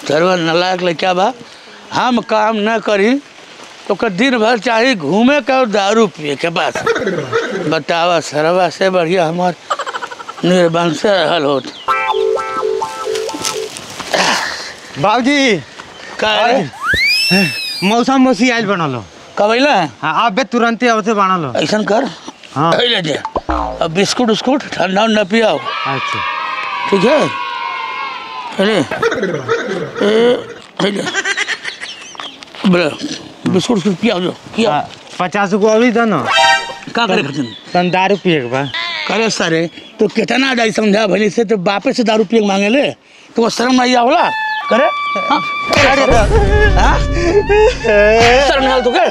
सरवा नालायक लड़का बा। हम काम न करी तो दिन भर चाहे घूमे का और दारू पिए के बस। बतावा सरवा से बढ़िया हमार निर्बंध से रहल होत। बाबूजी का मौसम मौसी आयल बनलो कब अइला? हाँ अब तुरंत आवते बनलो। ऐसा कर हाँ ले जा। अब बिस्कुट उस्कुट ठंडा उंडा पियाओ। अच्छा ठीक है ले बिस्कुट उस्कुट पियाओ जो पियाओ। 50 को अभी दो ना। का करे खातिर? तन दारू पिए के बा। करे सारे तो कितना दाई समझा भली से तो बापे से दारू पिए मांगे ले तो वो शर्म नहीं आवला करे? शर्म नहीं तो के?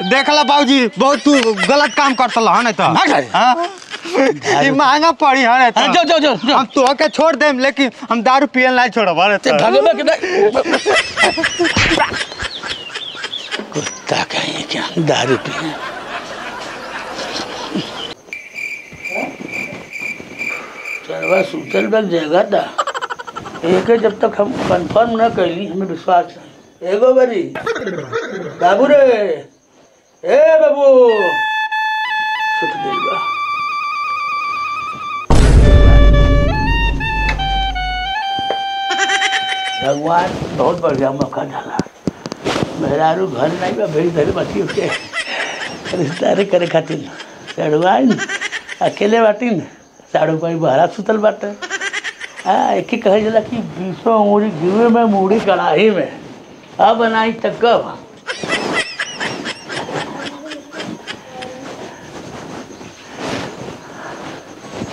देखला बाबूजी बहुत तू गलत काम करतल है ना तो। हां ये महंगा पड़ी है ना तो। जो जो जो हम तो के छोड़ देम लेकिन हम दारू पिए नहीं छोड़ब रे तो। भागेबे के नहीं कुत्ता कहीं क्या दारू पिए। चलवा सुचल बल जगह था एक जब तक हम कंफर्म न कैली हमें विश्वास नहीं। एगो बरी बाबू रे ए बाबू सुत गइल बा। भगवान बहुत बढ़िया मौका डाला। मेहरारू घर नहीं बा भेड़ी धरे बची उठे रिश्ता करे खातिर चढ़वाइन अकेले बाटिन साड़ू पाई बहरा सुतल बाटे। एक ही कहे जला कि 20 उंगली गिवे में मूड़ी कड़ाही में अब बनाई तक कब।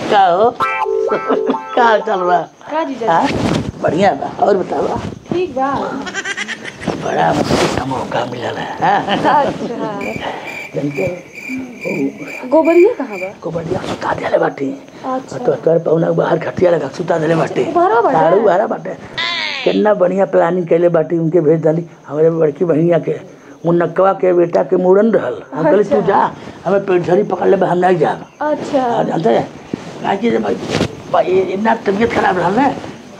क्या हो क्या चल रहा? का जीजा? बढ़िया बा और बतावा। ठीक बा। बड़ा मस्ती का मौका मिला है। गोबरिया कहाँ बा? गोबरिया सुता देले बाटी। अच्छा तो तोर पौना बाहर खटिया लगा सुता देले बाटी। बाहर बाटे? साड़ू बाहर बाटे। कितना बढ़िया प्लानिंग कैले बाटी उनके भेज डाली हमारे बड़की बहनिया के मुन्नकवा के बेटा के मुड़न रहल। हम कहले तू जा हमें पेट झड़ी पकड़ ले हम नहीं जाब। अच्छा जानते हैं काहे कि भाई इतना तबीयत खराब रहल ना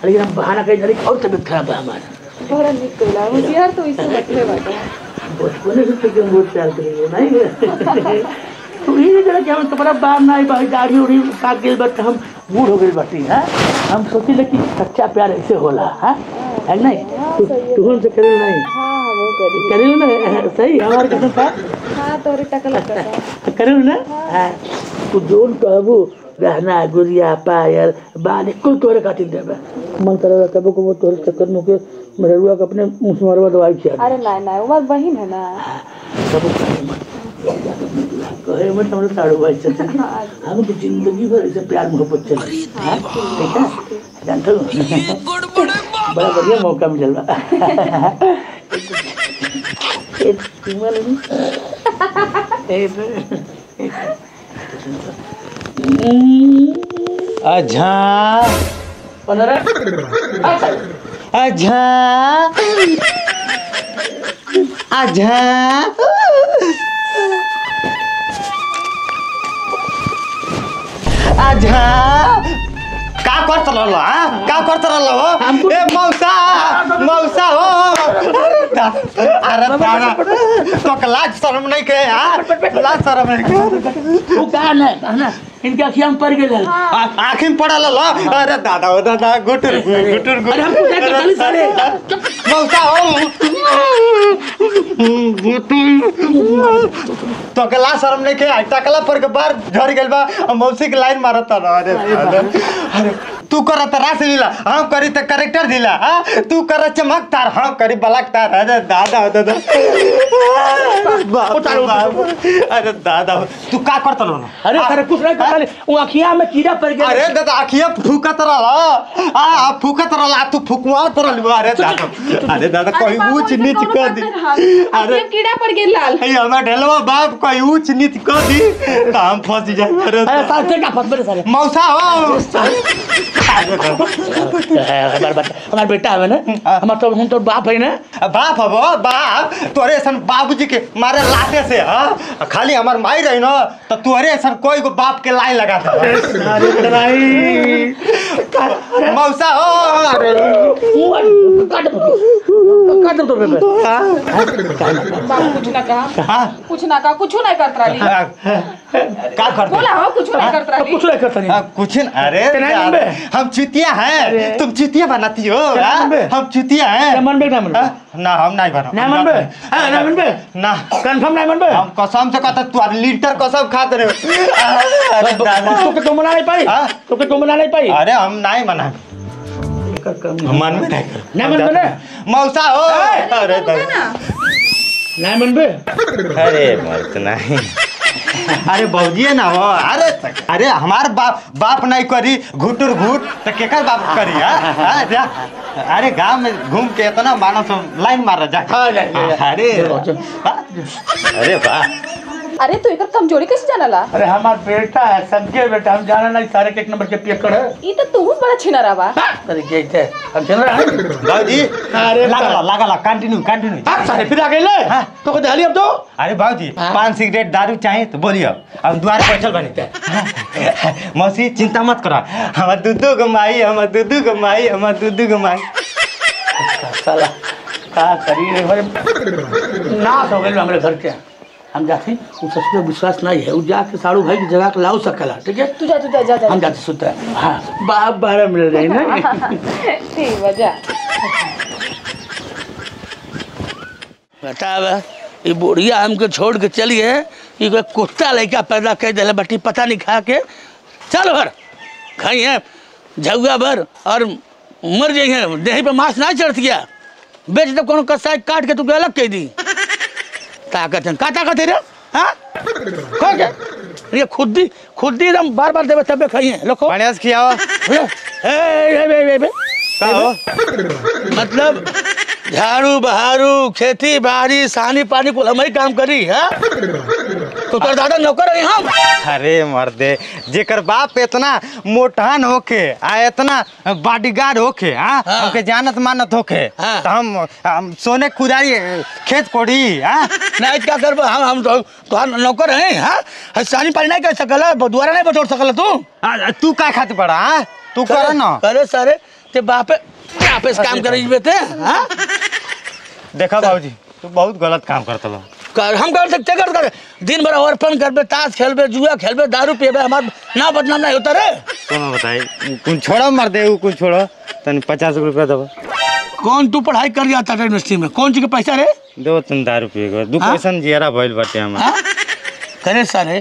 लेकिन हम बहाना कहीं धरी और तबीयत खराब है हमारा। बड़ा निक कइला होशियार तो इसे बटले बाटे। बचपन से तो बहुत प्यार करेंगे नहीं तो ये जरा कि हम कपड़ा बाहर ना आई भाई दाढ़ी उड़ी काट गई बट हम बूढ़ हो गए बाटी है। हम सोची ले कि सच्चा प्यार ऐसे होला है नहीं तू हमसे करे नहीं? हां वो करे ना सही हमारे कसम था। हां तोरे टकला का करे ना तू जोन कहबो गहना गुड़िया पायल बाल कुल तोरे खातिर देबे मन करे कबो को तोरे चक्कर में के मरुआ के अपने मुसमरवा दवाई खिया। अरे नहीं वो बहन है ना सब कहे मत हमरे साड़ू भाई से हम तो जिंदगी भर इसे प्यार मोहब्बत चली। ठीक है जानते हो बड़ा बढ़िया मौका मिल रहा। अच्छा 15 अच्छा अच्छा अच्छा का करत रहलो? का करत रहलो? ए मौसा मौसा हो अरे दादा तो लाज शर्म नहीं के यार लाज शर्म नहीं के वो का ना इनके अखियां में पड़ गए आँखी में पड़ल लो। अरे दादा हो दादा गुटुर गुटुर अरे हम पूछा कि चली सारे मौसा हो तो के लाज शर्म नहीं के टकला पर के बार झड़ गेल बा मौसी के लाइन मारत रहा। अरे तू करत रास लीला हम करी त करेक्टर दिला हां तू कर चमकदार हम करी बलकदार। अरे दादा हो दादा अरे दादा तू का करत लो? अरे अरे कुछ नहीं करता वो अखियां में कीड़ा पड़ गया। अरे दादा अखियां फूकत रहला फूकत रहला तू फुकवा तो रहल। अरे दादा कोई ऊंच नीच कर दी। अरे कीड़ा पड़ गेल लाल ए हमरा ढेलवा बाप कोई ऊंच नीच कर दी त हम फंस जाए। अरे साथे का फंस बड़े सारे मौसा हो हमार बेटा है ना, हमार तो हम तो बाप है ना। बाप हबो बाप तोरे ऐसन बाबूजी के मारे लाते से खाली हमार माई रही न तो तोरे ऐसन कोई को बाप के लाई लगा दे। मौसा हो काट दो बेबे। कुछ ना कहा कुछ नहीं करत रही का कर बोला हो कुछ नहीं करत रही कुछ नहीं करता नहीं कुछ अरे हम चुतिया हैं तुम चुतिया बनाती हो हम चुतिया हैं मन बे ना ना हम नहीं बना ना मन बे ना मन बे ना कंफर्म नहीं मन बे हम कसम से कहता तू लीटर कसम खाते रहे अरे तो मना नहीं पाई तो मना नहीं पाई अरे हम नहीं मना मन में नहीं ना मन बे मौसा हो अरे ना मन बे अरे मर्द नहीं अरे बौजी ना हो अरे हमार बाप नहीं करी घुटुर घुट तो केकर बाप करी अरे गांव में घूम के इतना मानस लाइन मार जा अरे वाह अरे तू इकर कमजोरी कैसे जानला? अरे हमार बेटा है सबके बेटा हम जाना नहीं सारे के एक नंबर के पियक्कड़ है। ई तो तू बड़ा छिनरा बा। अरे कैसे हम चल रहे हैं बाबूजी अरे लगा कंटिन्यू सारे फिर आ गए ले तो को दहली अब तो अरे बाबूजी पान सिगरेट दारू चाहिए तो बोलिए हम द्वार पर चल बने मौसी चिंता मत करो हम दूधू गमाई साला का करी रे नाश हो गए हमारे घर के हम जाते उस ससुर विश्वास नहीं है वो जाके साड़ू भाई की जगह लाओ सकला ठीक है तू जा हम जाते सुता हाँ बाप 12 मिल रही ना ठीक वजह बेटा ये बुढ़िया हमको छोड़ के चलिए ये कोई कुत्ता लड़का पैदा कर दिला बटी पता नहीं खा के चल भर खाई है झुआ भर और मर जाइए देही पे मांस ना चढ़ गया बेच दो कोनो कसाई काट के तू अलग कह दी ताकत है का ताकत है रे हाँ ये खुद ही एकदम बार देवे तबे खाइए लोगो बढ़िया से खियाओ मतलब झाड़ू बहारू खेती बाड़ी सानी पानी को हम ही काम करी है तो तोर दादा नौकर है हम अरे मर्दे जेकर बाप इतना मोटान होके आ इतना बॉडीगार्ड होके हमके जानत मानत होके तो हम सोने कुदारी खेत कोड़ी नहीं क्या करब हम तो नौकर हैं सानी पानी नहीं कर सकला द्वारा नहीं बटोर सकला तू का खाते पड़ा तू कर ना करे सारे ते बापे वापस काम करे थे देखा बाबूजी तू बहुत गलत काम करता लो हम कर सकते कर दिन भर ओरफन करबे ताश खेलबे जुआ खेलबे दारू पीबे हमार ना बदनाम नहीं होता रे कोनो बताई कुछ छोड़ो मर दे कुछ छोड़ो तन 50 रुपया दो कौन तू पढ़ाई कर जाता है यूनिवर्सिटी में कौन सी के पैसा रे दो तुम दारू पिएगा दू पैसन जियारा भइल बाटे हम करे सारे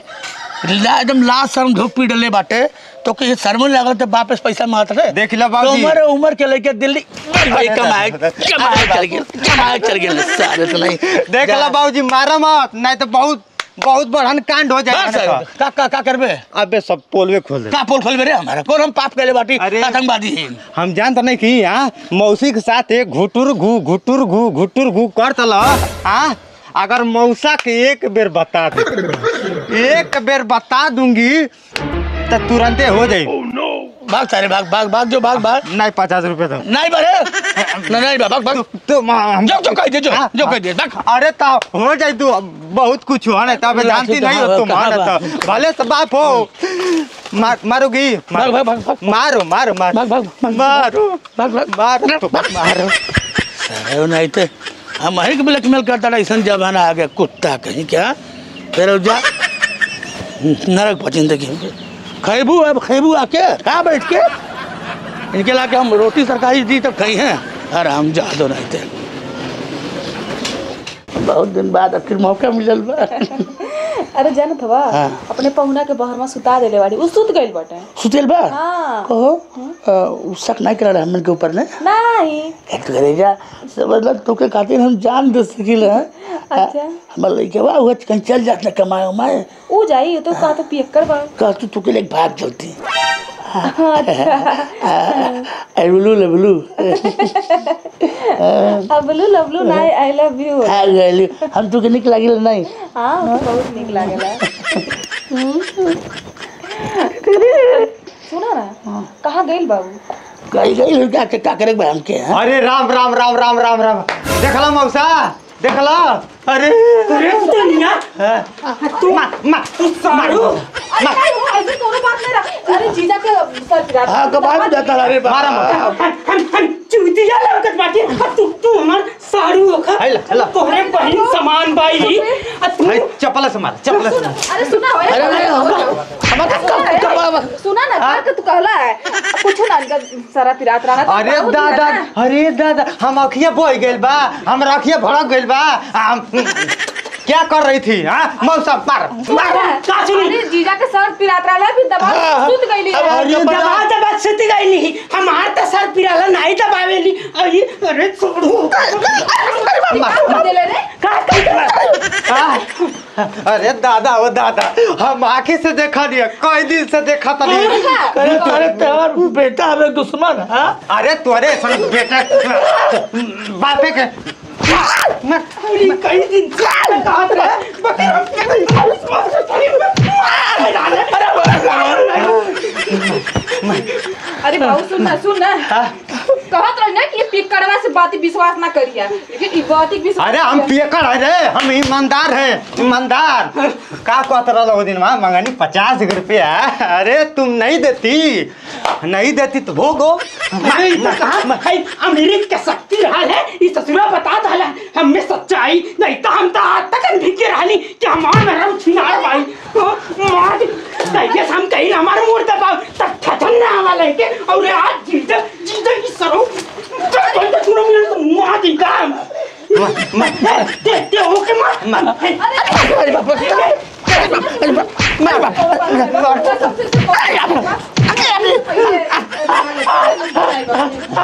एकदम लास्ट शर्म धूप पी डले बाटे तो कि शर्म लागल तो वापस पैसा मांगत रे देख लो बाबूजी उम्र के लेके दिल्ली कमाए चल गए सारे तो नहीं देख लो बाबूजी मारा मत नहीं तो बहुत बड़हन कांड हो जाएगा का करबे अबे सब पोलवे खोल दे का पोल खोलबे रे हमारा कौन हम पाप कैले बाटी आतंकवादी हैं हम जानत नहीं कि मौसी के साथ एक घुटुर घू कर तला अगर मौसा के एक बेर बता दूंगी तो तुरंत हो जाएगी भाग सारे भाग जो भाग नहीं 50 रुपए तो नहीं बरे नहीं भाग तो जो कह दे अरे तो हो जाए तू बहुत कुछ हो ना तब जानती नहीं हो तुम भले से बाप हो मारोगी मारो नहीं तो हम ही ब्लैकमेल करता था ऐसा जमाना आ गया कुत्ता कहीं क्या फिर जा नरक पचिन देखिए खैबू आके कहाँ बैठ के इनके लाके हम रोटी सरकारी दी तब कहीं हैं आराम जा दो नहीं थे बहुत दिन बाद फिर मौका मिलल बा अरे जानत हवा अपने पहुना के बहर में सुता देले बाड़ी उ सुत गइल बाटे सुतेल बा हां कहो शक नहीं करा हमन के ऊपर ने नहीं एक करे जा मतलब तो के खातिर हम जान दे सकिल है अच्छा हमर लइके बा वो कहीं चल जात न कमाए उमाए उ जाई तो का तो पियक्कर बा का तू के लिए भाग चलती आई लवलू लवलू नहीं आई लव यू हम तो के निक लागिल नहीं हां बहुत निक लागेला सुना ना कहाँ गइल बाबू गई क्या करे बहन के हैं? अरे राम राम राम राम राम राम देखला मौसा देखला अरे ऐसे कोनो बात नहीं रहा अरे जीजा के सर पिरा हाँ कबाड़ में जाता अरे मारा हम चूतिया लगत बाटी तू हमर साड़ी ओखा तोहरे बहिन समान बाई चप्पल से मार चप्पल से मार अरे सुना सुना ना का तू कहला है कुछ ना इनका सारा पिरात रहा अरे दादा हम अखिया बोई गेल बा हम अखिया भड़क गेल बा क्या कर रही थी हां मौसा मार का सुनी अरे जीजा के सर पिरात रहा फिर दबा सुत गईली दबा सुत गईली हमार त सर पिराला नहीं दबावेली अरे छोड़ो अरे दादा ओ दादा हम आंखें से देखा नहीं कई दिन से देखा था नहीं अरे तेरा बेटा हमें दुश्मन है अरे तोरे सन बेटा बापे के कई दिन से कहां रहे अरे बाबू सुन ना कहत रही ना कि ये पिकड़वा से बात विश्वास ना करिया लेकिन ई बात विश्वास अरे हम पियकड़ है रे हम ईमानदार है ईमानदार का कहत रहा वो दिन वहाँ मंगानी 50 रुपया अरे तुम नहीं देती तो भोगो अमेरिक का शक्ति रहा है इस ससुरा बता दला हमें सच्चाई नहीं तो हम तो आज तक अनभिज्ञ रहली कि हमार में रम छिनार भाई मार कैसे हम कहीं हमारे मूड दबाव तक ठठन ना वाले के और आज जीजा की सरो तो सुनो मेरे तो मार दी काम ते हो के मार अरे बाप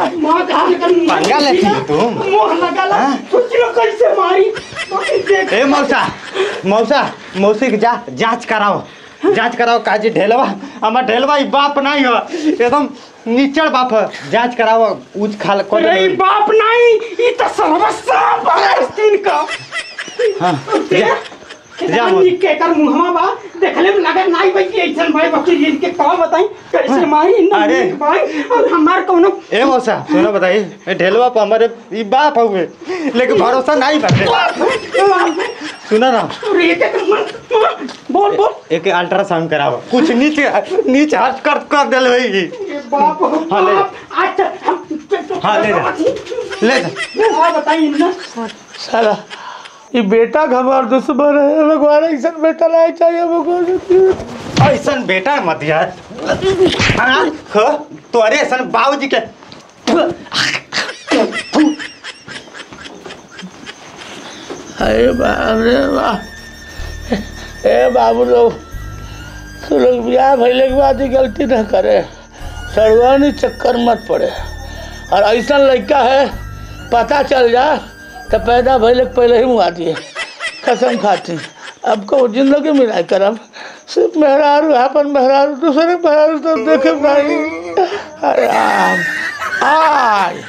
पंगा लेती हो तुम मोह लगाला सोच लो कैसे मारी ए मौसी की जांच कराओ काजी ढेलवा हमार ढेलवा ई बाप नहीं हो एकदम नीचड़ बाप है जांच कराओ उज खाल को अरे बाप नहीं ये तो सर्वस्व पाकिस्तान का हां जा के कर मुहमा बा देखले में लगा नहीं भाई ऐसन भाई बकरी इनके का बताई कैसे मारी अरे भाई और हमार कोनो ए मौसा सुनो बताई ए ढेलवा पर हमारे ई बाप हुए लेकिन भरोसा नहीं बाटे सुना ना बोल एक अल्ट्रासाउंड कराओ कुछ नीचे हट कर देल होगी बाप हां ले अच्छा हां ले जा बताई ना साला ये बेटा हमार दुश्मन है भगवान ऐसा बेटा नहीं चाहिए भगवान ऐसा बेटा मत यार हां तोरे ऐसा बाबूजी के अरे बाप ए बाबू लोग तो लोग ब्याह भैले के बाद ही गलती न करे सड़वानी चक्कर मत पड़े और ऐसा लड़का है पता चल जा तो पैदा भैले पहले ही मुआ दिए कसम खाती अब को जिंदगी मिला करम सिर्फ मेहरारू अपन मेहरारू दूसरे मेहरारू तो देखे भाई अरे आय